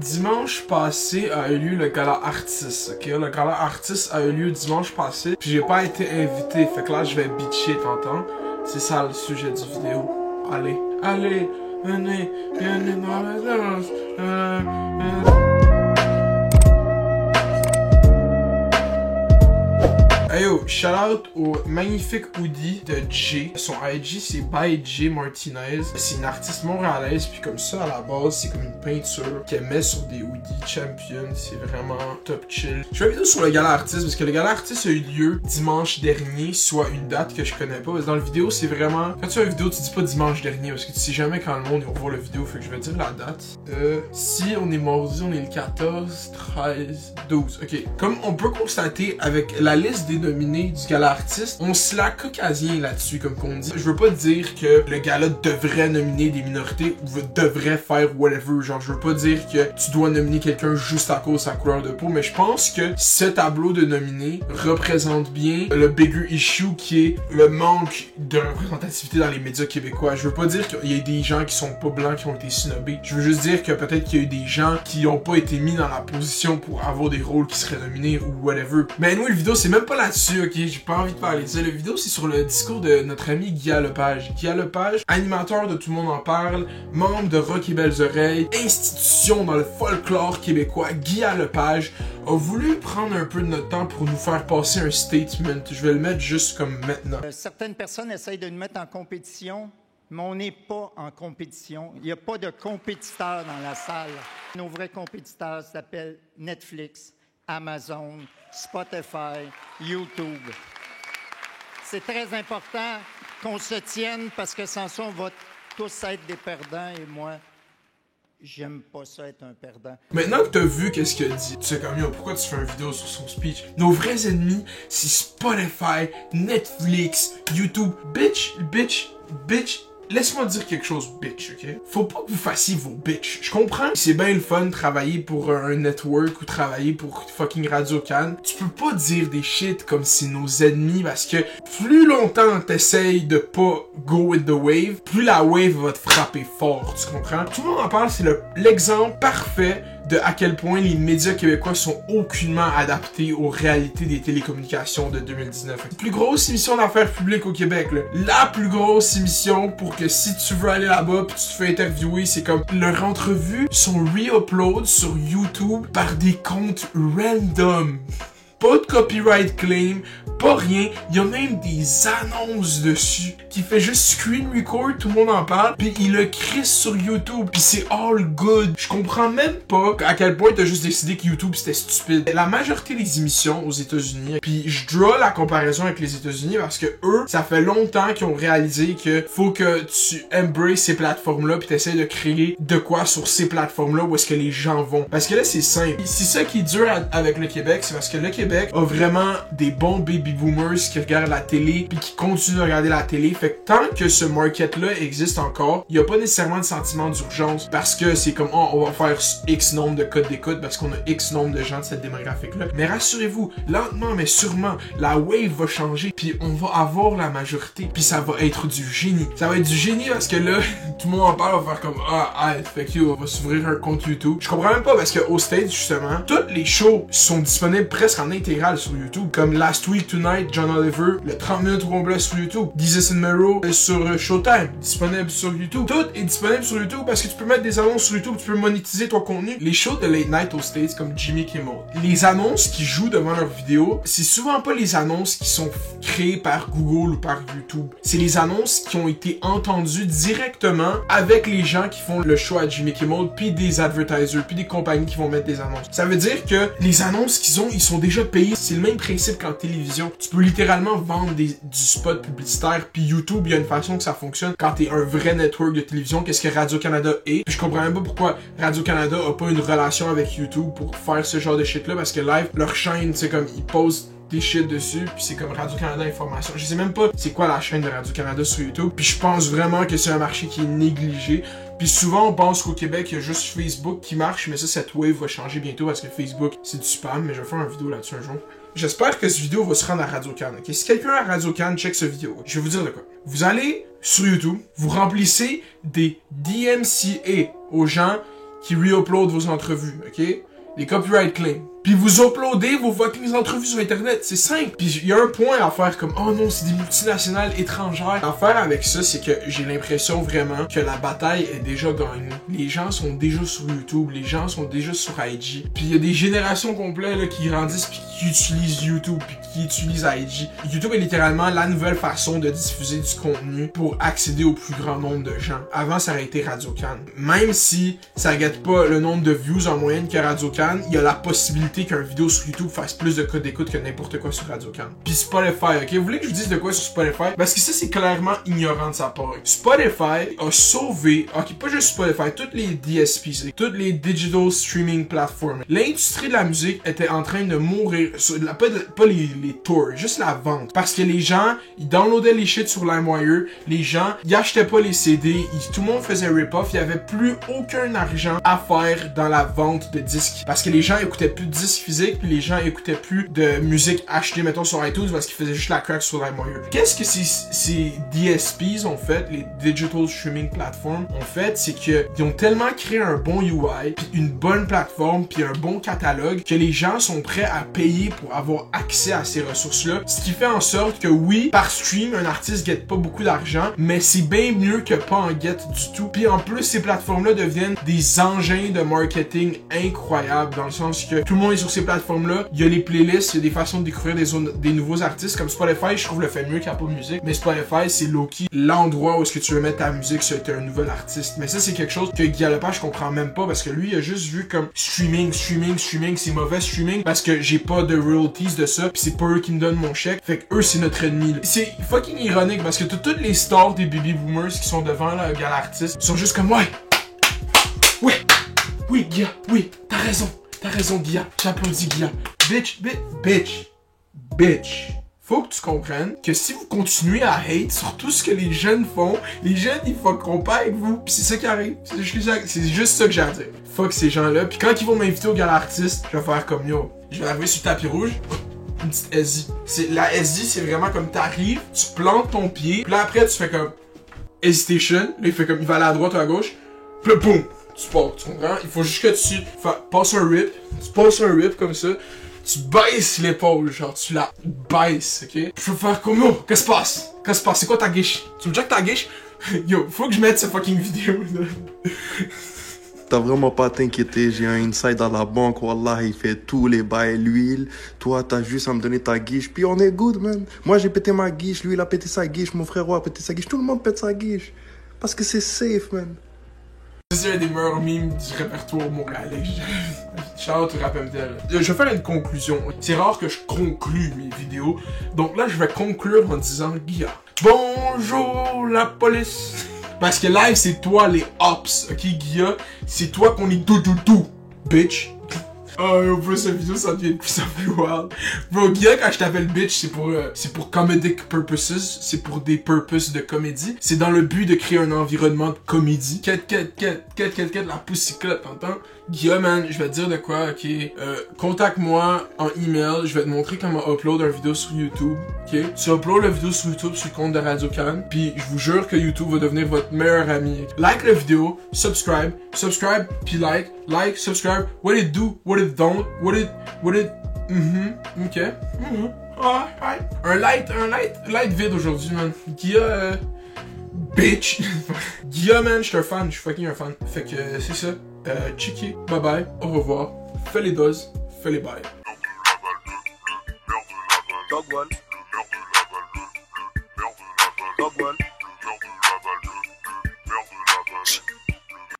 Dimanche passé a eu lieu le gala Artis, ok? Le gala Artis a eu lieu dimanche passé, puis j'ai pas été invité, fait que là je vais bitcher, t'entends? C'est ça le sujet du vidéo. Allez, allez, venez dans la danse. Hey yo, shout out au magnifique hoodie de Jay. Son IG c'est by Jay Martinez. C'est une artiste montréalaise, puis comme ça à la base c'est comme une peinture qu'elle met sur des hoodies champion. C'est vraiment top chill. Je fais une vidéo sur le gala artiste parce que le gala artiste a eu lieu dimanche dernier, soit une date que je connais pas. Parce que dans la vidéo c'est vraiment, quand tu fais une vidéo tu dis pas dimanche dernier parce que tu sais jamais quand le monde va voir la vidéo, fait que je vais dire la date. Si on est mardi, on est le 14, 13, 12. Ok, comme on peut constater avec la liste des nominés du gala artiste, on se la caucasien là-dessus, comme qu'on dit. Je veux pas dire que le gala devrait nominer des minorités ou devrait faire whatever. Genre, je veux pas dire que tu dois nominer quelqu'un juste à cause de sa couleur de peau, mais je pense que ce tableau de nominés représente bien le bigger issue qui est le manque de représentativité dans les médias québécois. Je veux pas dire qu'il y a des gens qui sont pas blancs qui ont été snobés. Je veux juste dire que peut-être qu'il y a eu des gens qui ont pas été mis dans la position pour avoir des rôles qui seraient nominés ou whatever. Mais anyway, le vidéo c'est même pas là-dessus. Ok, j'ai pas envie de parler de ça. La vidéo, c'est sur le discours de notre ami Guillaume Lepage. Guillaume Lepage, animateur de Tout le monde en parle, membre de Rock et Belles Oreilles, institution dans le folklore québécois, Guillaume Lepage a voulu prendre un peu de notre temps pour nous faire passer un statement. Je vais le mettre juste comme maintenant. Certaines personnes essayent de nous mettre en compétition, mais on n'est pas en compétition. Il n'y a pas de compétiteurs dans la salle. Nos vrais compétiteurs s'appellent Netflix, Amazon, Spotify, YouTube. C'est très important qu'on se tienne parce que sans ça, on va tous être des perdants et moi, j'aime pas ça être un perdant. Maintenant que t'as vu qu'est-ce qu'il a dit, tu sais comme yo, pourquoi tu fais une vidéo sur son speech? Nos vrais ennemis, c'est Spotify, Netflix, YouTube. Bitch. Laisse-moi dire quelque chose, bitch, ok? Faut pas que vous fassiez vos bitch. Je comprends que c'est bien le fun de travailler pour un network ou travailler pour fucking Radio-Can. Tu peux pas dire des shit comme c'est nos ennemis parce que plus longtemps t'essayes de pas go with the wave, plus la wave va te frapper fort, tu comprends? Tout le monde en parle, c'est l'exemple parfait de à quel point les médias québécois sont aucunement adaptés aux réalités des télécommunications de 2019. La plus grosse émission d'affaires publiques au Québec, là. La plus grosse émission pour que si tu veux aller là-bas pis tu te fais interviewer, c'est comme leurs entrevues sont re-upload sur YouTube par des comptes random. Pas de copyright claim, pas rien. Il y a même des annonces dessus qui fait juste screen record, tout le monde en parle, puis il le crisse sur YouTube, puis c'est all good. Je comprends même pas à quel point t'as juste décidé que YouTube c'était stupide. La majorité des émissions aux États-Unis, puis je draw la comparaison avec les États-Unis parce que eux, ça fait longtemps qu'ils ont réalisé que faut que tu embraces ces plateformes-là, puis t'essaies de créer de quoi sur ces plateformes-là où est-ce que les gens vont. Parce que là c'est simple. C'est ça qui est dur avec le Québec, c'est parce que le Québec a vraiment des bons baby boomers qui regardent la télé puis qui continuent de regarder la télé. Fait que tant que ce market-là existe encore, il n'y a pas nécessairement de sentiment d'urgence parce que c'est comme oh, on va faire X nombre de codes d'écoute parce qu'on a X nombre de gens de cette démographique-là. Mais rassurez-vous, lentement mais sûrement, la wave va changer puis on va avoir la majorité puis ça va être du génie. Ça va être du génie parce que là, tout le monde en parle, on va faire comme fait que on va s'ouvrir un compte YouTube. Je comprends même pas parce qu'au States, justement, toutes les shows sont disponibles presque en intégrale sur YouTube, comme Last Week Tonight, John Oliver, le 30 minutes complet sur YouTube, Jesus and Mero sur Showtime, disponible sur YouTube. Tout est disponible sur YouTube parce que tu peux mettre des annonces sur YouTube, tu peux monétiser ton contenu. Les shows de Late Night aux States comme Jimmy Kimmel, les annonces qui jouent devant leurs vidéos, c'est souvent pas les annonces qui sont créées par Google ou par YouTube. C'est les annonces qui ont été entendues directement avec les gens qui font le show à Jimmy Kimmel, puis des advertisers, puis des compagnies qui vont mettre des annonces. Ça veut dire que les annonces qu'ils ont, ils sont déjà payés. C'est le même principe qu'en télévision. Tu peux littéralement vendre du spot publicitaire, puis YouTube, il y a une façon que ça fonctionne quand t'es un vrai network de télévision, qu'est-ce que Radio-Canada est. Puis je comprends même pas pourquoi Radio-Canada a pas une relation avec YouTube pour faire ce genre de shit-là, parce que live, leur chaîne, c'est comme, ils posent des shit dessus, puis c'est comme Radio-Canada Information. Je sais même pas c'est quoi la chaîne de Radio-Canada sur YouTube, puis je pense vraiment que c'est un marché qui est négligé. Puis souvent on pense qu'au Québec il y a juste Facebook qui marche, mais ça cette wave va changer bientôt parce que Facebook c'est du spam, mais je vais faire une vidéo là-dessus un jour. J'espère que cette vidéo va se rendre à Radio-Can. Ok, si quelqu'un à Radio-Can check cette vidéo, je vais vous dire de quoi. Vous allez sur YouTube, vous remplissez des DMCA aux gens qui re-upload vos entrevues, ok? Les copyright claims. Puis vous uploadez vos fucking entrevues sur Internet. C'est simple. Puis il y a un point à faire comme, oh non, c'est des multinationales étrangères. L'affaire avec ça, c'est que j'ai l'impression vraiment que la bataille est déjà gagnée. Les gens sont déjà sur YouTube, les gens sont déjà sur IG. Puis il y a des générations complètes là, qui grandissent puis qui utilisent YouTube puis qui utilisent IG. YouTube est littéralement la nouvelle façon de diffuser du contenu pour accéder au plus grand nombre de gens. Avant, ça aurait été Radio-Can. Même si ça gâte pas le nombre de views en moyenne que Radio-Can, il y a la possibilité qu'un vidéo sur YouTube fasse plus de codes d'écoute que n'importe quoi sur Radio-Can. Puis Spotify, ok? Vous voulez que je vous dise de quoi sur Spotify? Parce que ça, c'est clairement ignorant de sa part. Spotify a sauvé, ok, pas juste Spotify, toutes les DSPs, toutes les Digital Streaming Platforms. L'industrie de la musique était en train de mourir, pas les tours, juste la vente. Parce que les gens, ils downloadaient les shit sur LimeWire, les gens, ils achetaient pas les CD, tout le monde faisait rip-off, il y avait plus aucun argent à faire dans la vente de disques. Parce que les gens écoutaient plus de disques physiques, puis les gens écoutaient plus de musique achetée, mettons, sur iTunes, parce qu'ils faisaient juste la crack sur LimeWire. Qu'est-ce que ces DSPs ont fait, les Digital Streaming Platforms, ont fait, c'est qu'ils ont tellement créé un bon UI, puis une bonne plateforme, puis un bon catalogue, que les gens sont prêts à payer pour avoir accès à ces ressources-là. Ce qui fait en sorte que oui, par stream, un artiste guette pas beaucoup d'argent, mais c'est bien mieux que pas en guette du tout. Puis en plus, ces plateformes-là deviennent des engins de marketing incroyables, dans le sens que tout le monde est sur ces plateformes-là, il y a les playlists, il y a des façons de découvrir des nouveaux artistes, comme Spotify, je trouve le fait mieux qu'Apple Music, mais Spotify, c'est low-key l'endroit où est-ce que tu veux mettre ta musique si tu es un nouvel artiste. Mais ça, c'est quelque chose que Guy Lepage, je comprends même pas, parce que lui, il a juste vu comme streaming, c'est mauvais streaming, parce que j'ai pas de royalties de ça, pis c'est pas eux qui me donnent mon chèque, fait que eux, c'est notre ennemi. C'est fucking ironique, parce que toutes les stars des baby boomers qui sont devant le gars artiste, sont juste comme, oui, Guy, oui, t'as raison, Guilla. J'applaudis, Guilla. Bitch. Faut que tu comprennes que si vous continuez à hate sur tout ce que les jeunes font, les jeunes, ils fuckeront pas avec vous. Pis c'est ça qui arrive. C'est juste ça que j'ai à dire. Fuck ces gens-là. Pis quand ils vont m'inviter au gala artiste, je vais faire comme yo. Je vais arriver sur le tapis rouge. Une petite SI. La SI, c'est vraiment comme t'arrives, tu plantes ton pied. Puis là, après, tu fais comme hesitation. Là, il fait comme, il va aller à droite ou à gauche. Puis là, boum! Tu pars, tu comprends? Il faut juste que tu passes un rip. Tu passes un rip comme ça. Tu baisses l'épaule, genre tu la baisses, ok? Je veux faire comme yo, qu'est-ce qui se passe? C'est quoi ta guiche? Tu me dis que ta guiche? Yo, faut que je mette cette fucking vidéo là. T'as vraiment pas à t'inquiéter, j'ai un inside dans la banque, wallah, il fait tous les bails, l'huile. Toi, t'as juste à me donner ta guiche, puis on est good, man. Moi, j'ai pété ma guiche, lui, il a pété sa guiche, mon frérot a pété sa guiche, tout le monde pète sa guiche. Parce que c'est safe, man. C'est un des meilleurs memes du répertoire montréalais. Shout-out au Rap MTL. Je vais faire une conclusion. C'est rare que je conclue mes vidéos. Donc là, je vais conclure en disant Guilla. Bonjour la police. Parce que live, c'est toi les ops. Ok, Guilla, c'est toi qu'on est tout, bitch. Oh, bro, cette vidéo, ça devient de plus en plus wild. Bro, Guilla, quand je t'appelle bitch, c'est pour comedic purposes. C'est pour des purposes de comédie. C'est dans le but de créer un environnement de comédie. Quête, la poussiclotte, t'entends? Guilla, man, je vais te dire de quoi, ok? Contacte-moi en email. Je vais te montrer comment upload une vidéo sur YouTube, ok? Tu uploads la vidéo sur YouTube sur le compte de Radio-Can. Puis je vous jure que YouTube va devenir votre meilleur ami. Like la vidéo, subscribe, puis like, subscribe. What it do, what it don't, what it, ok. Alright. Un light vide aujourd'hui, man. Guilla, bitch. Guilla, man, je suis un fan, je suis fucking un fan. Fait que c'est ça. Checké, bye bye, au revoir. Fais les doses, fais les bails. Dogwall. Dogwall.